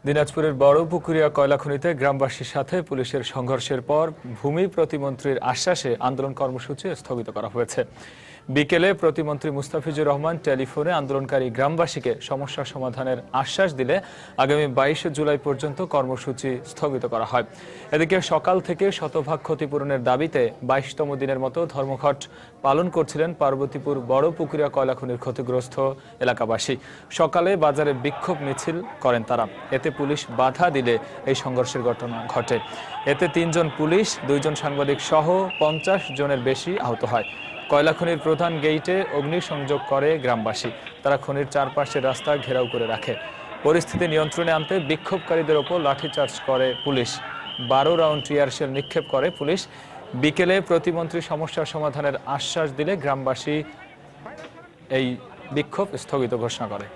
দিনাজপুরের বড়পুকুরিয়া কয়লা খনিতে গ্রামবাসীর সাথে পুলিশের সংঘর্ষের পর ভূমি প্রতিমন্ত্রীর আশ্বাসে আন্দোলন কর্মসূচি স্থগিত করা হয়েছে। বিকেলে প্রতিমন্ত্রী মুস্তাফিজুর রহমান টেলিফোনে আন্দোলনকারী গ্রামবাসীকে সমস্যা সমাধানের আশ্বাস দিলে আগামী 22 জুলাই পর্যন্ত কর্মসূচি স্থগিত করা হয়। এদিকে সকাল থেকে শতভাগ ক্ষতিপূরণের দাবিতে 22তম দিনের মতো ধর্মঘট পালন করছিলেন পার্বতীপুর বড়পুকুরিয়া কয়লা খনির ক্ষতিগ্রস্ত এলাকাবাসী। সকালে বাজারে বিক্ষোভ মিছিল করেন তারা। এতে পুলিশ বাধা দিলে এই সংঘর্ষের ঘটনা ঘটে। এতে 3 জন পুলিশ, 2 জন সাংবাদিক সহ 50 জনের বেশি আহত হয়। কয়লা খনির প্রধান গেইটে অগ্নিসংযোগ করে গ্রামবাসী। তারা খনির চারপাশের রাস্তা ঘেরাও করে রাখে। পরিস্থিতি নিয়ন্ত্রণে আনতে বিক্ষোভকারীদের ওপর লাঠিচার্জ করে পুলিশ। 12 রাউন্ড টিয়ার শেল নিক্ষেপ করে পুলিশ। বিকেলে প্রতিমন্ত্রী সমস্যার সমাধানের আশ্বাস দিলে গ্রামবাসী এই বিক্ষোভ স্থগিত ঘোষণা করে।